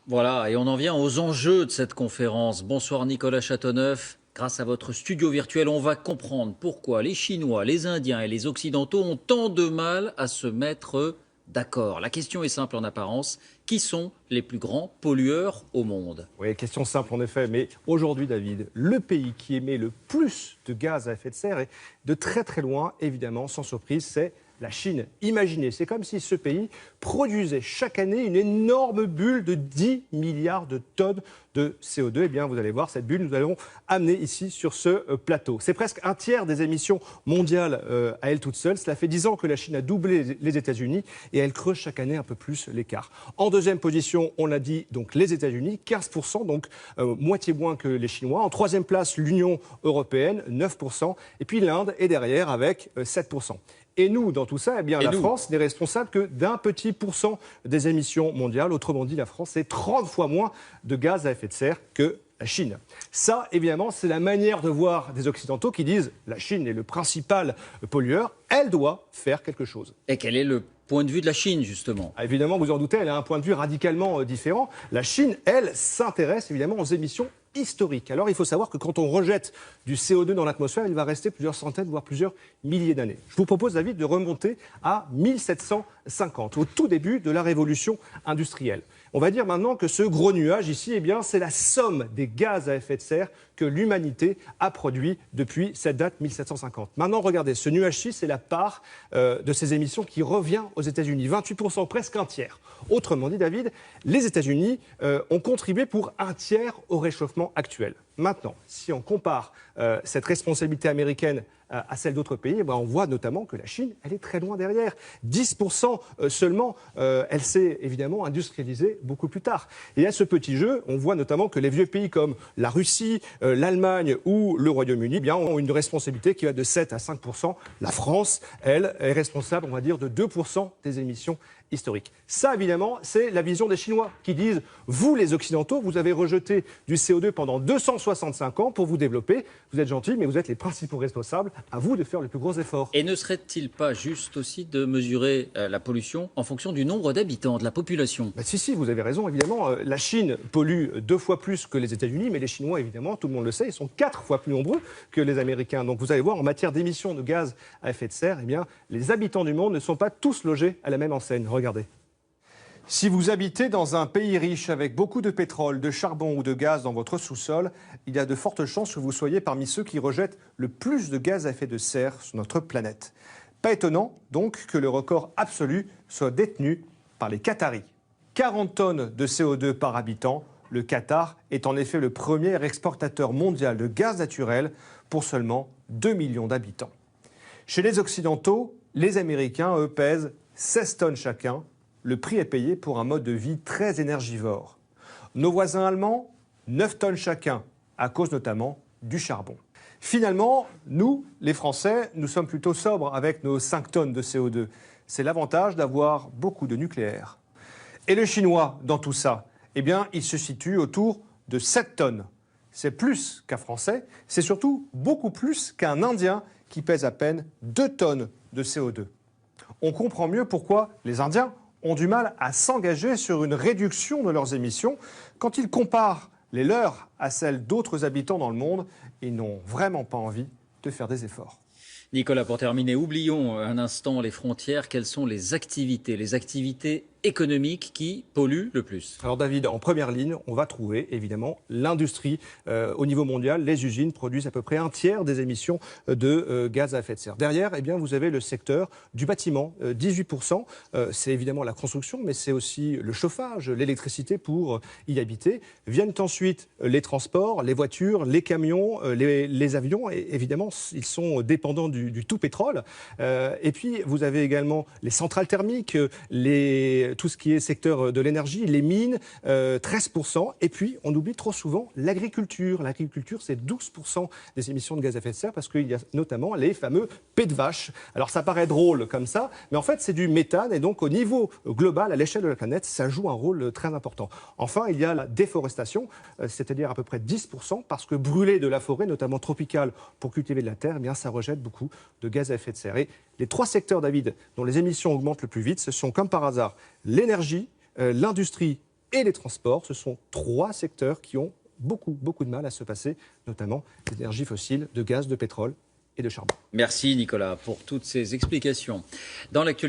Voilà, et on en vient aux enjeux de cette conférence. Bonsoir Nicolas Châteauneuf. Grâce à votre studio virtuel, on va comprendre pourquoi les Chinois, les Indiens et les Occidentaux ont tant de mal à se mettre d'accord. La question est simple en apparence. Qui sont les plus grands pollueurs au monde? Oui, question simple en effet, mais aujourd'hui, David, le pays qui émet le plus de gaz à effet de serre et de très très loin, évidemment, sans surprise, c'est la Chine. Imaginez, c'est comme si ce pays produisait chaque année une énorme bulle de 10 milliards de tonnes de CO2. Eh bien, vous allez voir, cette bulle, nous allons amener ici sur ce plateau. C'est presque un tiers des émissions mondiales à elle toute seule. Cela fait 10 ans que la Chine a doublé les États-Unis et elle creuse chaque année un peu plus l'écart. En deuxième position, on l'a dit, donc les États-Unis, 15%, donc moitié moins que les Chinois. En troisième place, l'Union européenne, 9%. Et puis l'Inde est derrière avec 7%. Et nous, dans tout ça, eh bien, la France n'est responsable que d'un petit pourcent des émissions mondiales. Autrement dit, la France, c'est 30 fois moins de gaz à effet de serre que la Chine. Ça, évidemment, c'est la manière de voir des Occidentaux qui disent la Chine est le principal pollueur, elle doit faire quelque chose. Et quel est le point de vue de la Chine, justement? Évidemment, vous en doutez, elle a un point de vue radicalement différent. La Chine, elle, s'intéresse évidemment aux émissions historiques. Alors, il faut savoir que quand on rejette du CO2 dans l'atmosphère, il va rester plusieurs centaines, voire plusieurs milliers d'années. Je vous propose, David, de remonter à 1750, au tout début de la révolution industrielle. On va dire maintenant que ce gros nuage ici, eh bien, c'est la somme des gaz à effet de serre que l'humanité a produit depuis cette date 1750. Maintenant, regardez, ce nuage-ci, c'est la part de ces émissions qui revient aux États-Unis, 28%, presque un tiers. Autrement dit, David, les États-Unis ont contribué pour un tiers au réchauffement actuel. Maintenant, si on compare cette responsabilité américaine à celle d'autres pays, on voit notamment que la Chine, elle est très loin derrière. 10% seulement, elle s'est évidemment industrialisée beaucoup plus tard. Et à ce petit jeu, on voit notamment que les vieux pays comme la Russie, l'Allemagne ou le Royaume-Uni ont une responsabilité qui va de 7 à 5%. La France, elle, est responsable, on va dire, de 2% des émissions historiques. Ça, évidemment, c'est la vision des Chinois qui disent « Vous, les Occidentaux, vous avez rejeté du CO2 pendant 265 ans pour vous développer. Vous êtes gentils, mais vous êtes les principaux responsables. À vous de faire les plus gros efforts. » Et ne serait-il pas juste aussi de mesurer la pollution en fonction du nombre d'habitants, de la population? Si, vous avez raison, évidemment. La Chine pollue 2 fois plus que les États-Unis, mais les Chinois, évidemment, tout le monde le sait, ils sont 4 fois plus nombreux que les Américains. Donc vous allez voir, en matière d'émissions de gaz à effet de serre, eh bien, les habitants du monde ne sont pas tous logés à la même enseigne. Regardez. Si vous habitez dans un pays riche avec beaucoup de pétrole, de charbon ou de gaz dans votre sous-sol, il y a de fortes chances que vous soyez parmi ceux qui rejettent le plus de gaz à effet de serre sur notre planète. Pas étonnant, donc, que le record absolu soit détenu par les Qataris. 40 tonnes de CO2 par habitant, le Qatar est en effet le premier exportateur mondial de gaz naturel pour seulement 2 millions d'habitants. Chez les Occidentaux, les Américains, eux, pèsent 16 tonnes chacun. Le prix est payé pour un mode de vie très énergivore. Nos voisins allemands, 9 tonnes chacun, à cause notamment du charbon. Finalement, nous, les Français, nous sommes plutôt sobres avec nos 5 tonnes de CO2. C'est l'avantage d'avoir beaucoup de nucléaire. Et le Chinois, dans tout ça, eh bien, il se situe autour de 7 tonnes. C'est plus qu'un Français, c'est surtout beaucoup plus qu'un Indien qui pèse à peine 2 tonnes de CO2. On comprend mieux pourquoi les Indiens ont du mal à s'engager sur une réduction de leurs émissions. Quand ils comparent les leurs à celles d'autres habitants dans le monde, ils n'ont vraiment pas envie de faire des efforts. Nicolas, pour terminer, oublions un instant les frontières. Quelles sont les activités économiques qui polluent le plus? Alors David, en première ligne, on va trouver évidemment l'industrie. Au niveau mondial, les usines produisent à peu près un tiers des émissions de gaz à effet de serre. Derrière, eh bien, vous avez le secteur du bâtiment, 18%. C'est évidemment la construction, mais c'est aussi le chauffage, l'électricité pour y habiter. Viennent ensuite les transports, les voitures, les camions, les avions. Et évidemment, ils sont dépendants du tout pétrole. Et puis, vous avez également les centrales thermiques, tout ce qui est secteur de l'énergie, les mines, 13%. Et puis, on oublie trop souvent l'agriculture. L'agriculture, c'est 12% des émissions de gaz à effet de serre parce qu'il y a notamment les fameux pets de vache. Alors, ça paraît drôle comme ça, mais en fait, c'est du méthane. Et donc, au niveau global, à l'échelle de la planète, ça joue un rôle très important. Enfin, il y a la déforestation, c'est-à-dire à peu près 10%, parce que brûler de la forêt, notamment tropicale, pour cultiver de la terre, eh bien, ça rejette beaucoup de gaz à effet de serre. Et les 3 secteurs, David, dont les émissions augmentent le plus vite, ce sont comme par hasard l'énergie, l'industrie et les transports. Ce sont 3 secteurs qui ont beaucoup de mal à se passer, notamment des énergies fossiles, de gaz, de pétrole et de charbon. Merci Nicolas pour toutes ces explications. Dans l'actualité